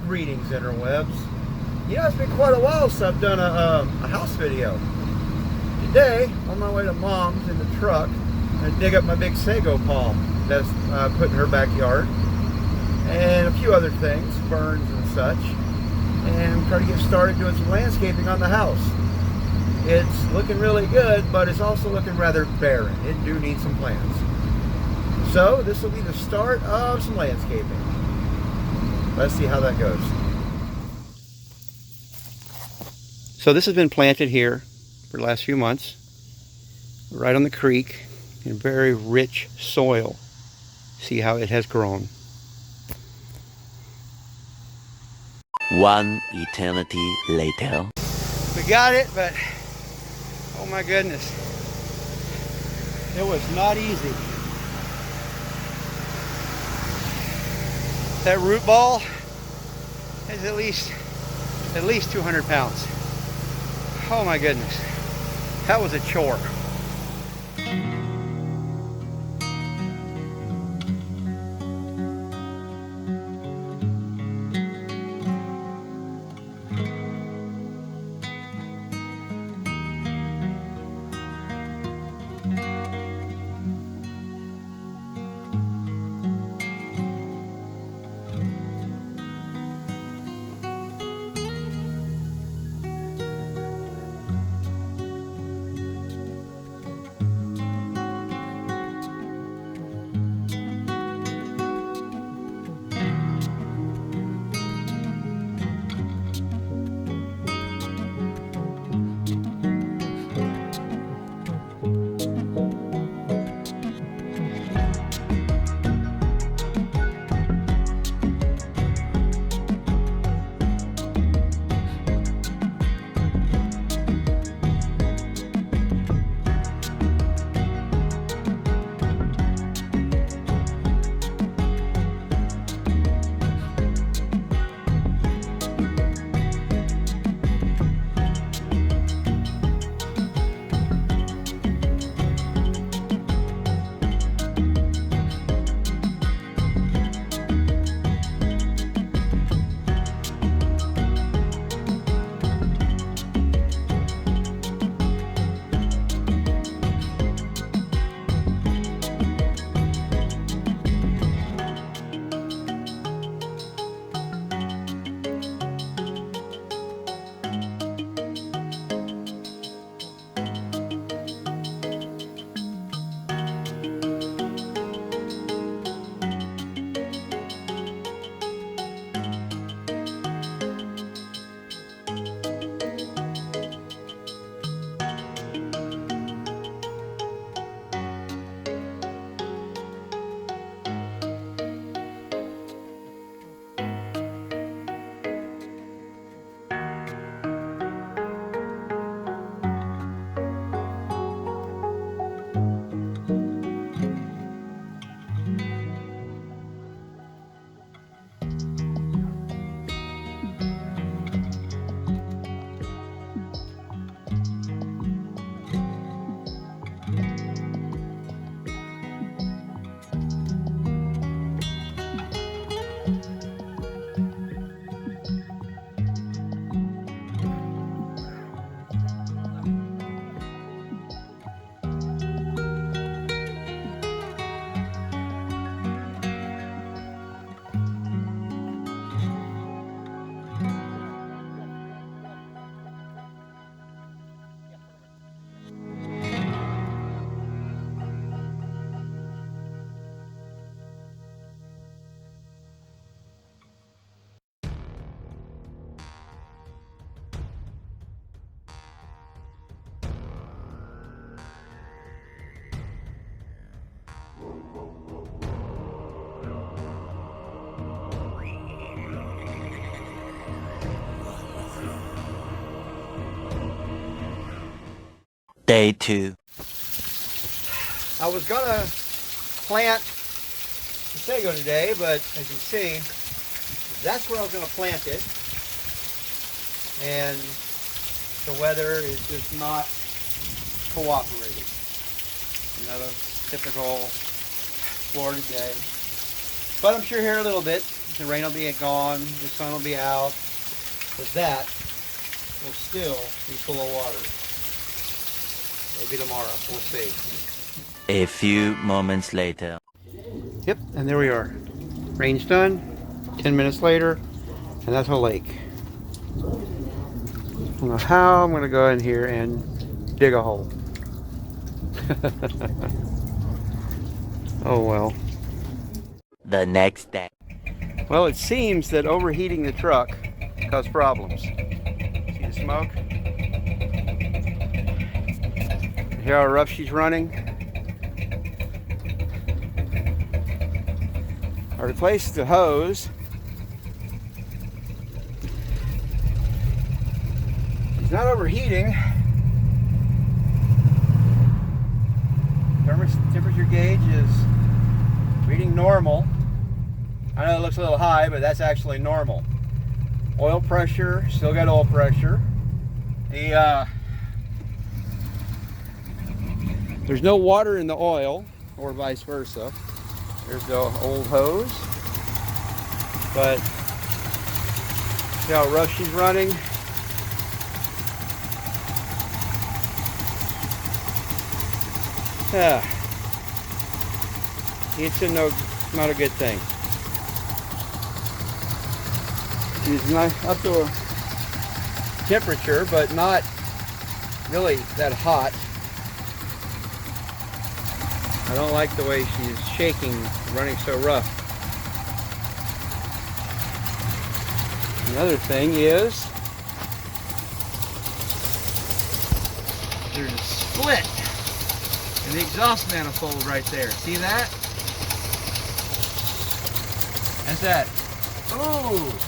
Greetings, interwebs. You know, it's been quite a while since I've done a house video. Today, on my way to Mom's in the truck, I dig up my big sago palm that's put in her backyard, and a few other things, ferns and such, and try to get started doing some landscaping on the house. It's looking really good, but it's also looking rather barren. It do need some plants. So this will be the start of some landscaping. Let's see how that goes. So this has been planted here for the last few months, right on the creek, in very rich soil. See how it has grown. One eternity later. We got it, but oh my goodness, it was not easy. That root ball is at least 200 pounds. Oh my goodness, that was a chore. Day 2. I was gonna plant the sago today, but as you see, that's where I was gonna plant it. And the weather is just not cooperating. Another typical Florida day. But I'm sure here a little bit. The rain will be gone, the sun will be out. But that will still be full of water. Maybe tomorrow, we'll see. A few moments later. Yep, and there we are. Rain's done, 10 minutes later, and that's a lake. I don't know how I'm going to go in here and dig a hole. Oh well. The next day. Well, it seems that overheating the truck caused problems. See the smoke? Hear how rough she's running? I replaced the hose. It's not overheating. Temperature gauge is reading normal. I know it looks a little high, but that's actually normal. Oil pressure, still got oil pressure. There's no water in the oil, or vice versa. There's the old hose. But see how rough she's running? Yeah. It's not a good thing. She's up to a temperature, but not really that hot. I don't like the way she's shaking, running so rough. Another thing is there's a split in the exhaust manifold right there. See that? That's that. Oh!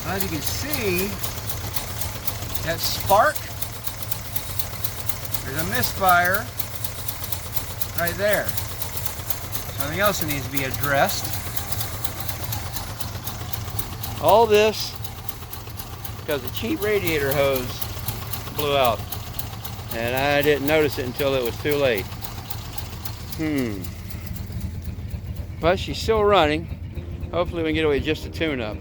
As you can see, that spark, there's a misfire right there. Something else that needs to be addressed. All this because the cheap radiator hose blew out. And I didn't notice it until it was too late. But she's still running. Hopefully we can get away with just a tune-up.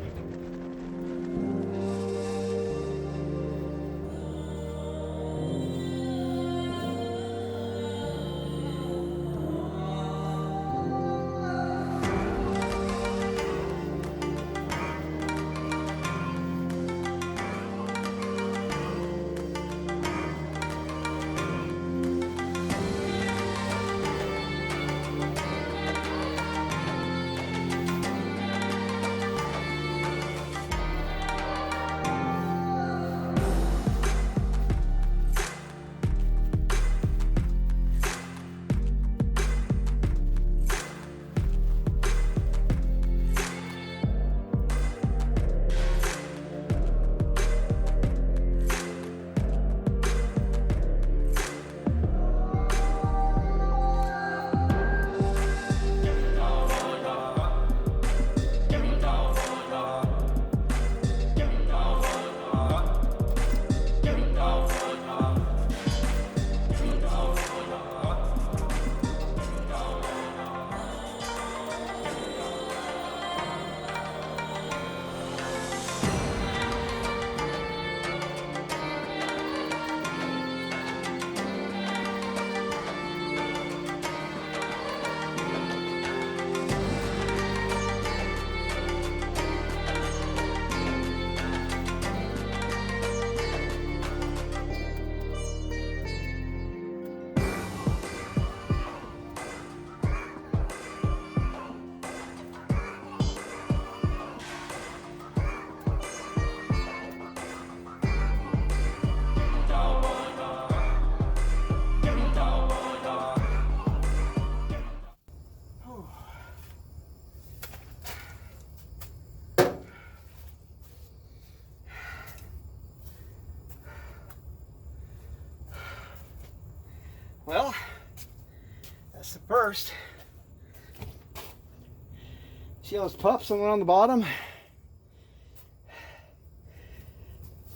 Well, that's the first. See those pups on the bottom?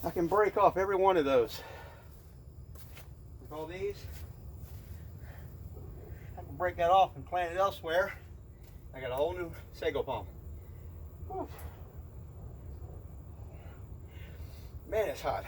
I can break off every one of those. Like all these. I can break that off and plant it elsewhere. I got a whole new sago palm. Whew. Man, it's hot.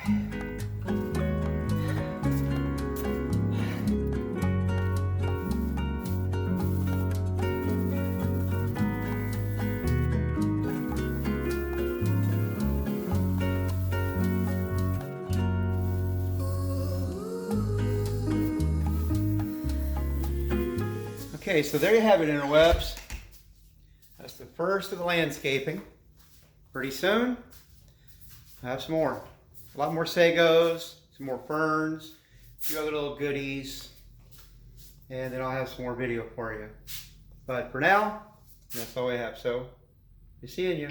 Okay, so there you have it, interwebs. That's the first of the landscaping. Pretty soon, I have some more. A lot more sagos, some more ferns, a few other little goodies, and then I'll have some more video for you. But for now, that's all I have. So, be seeing you.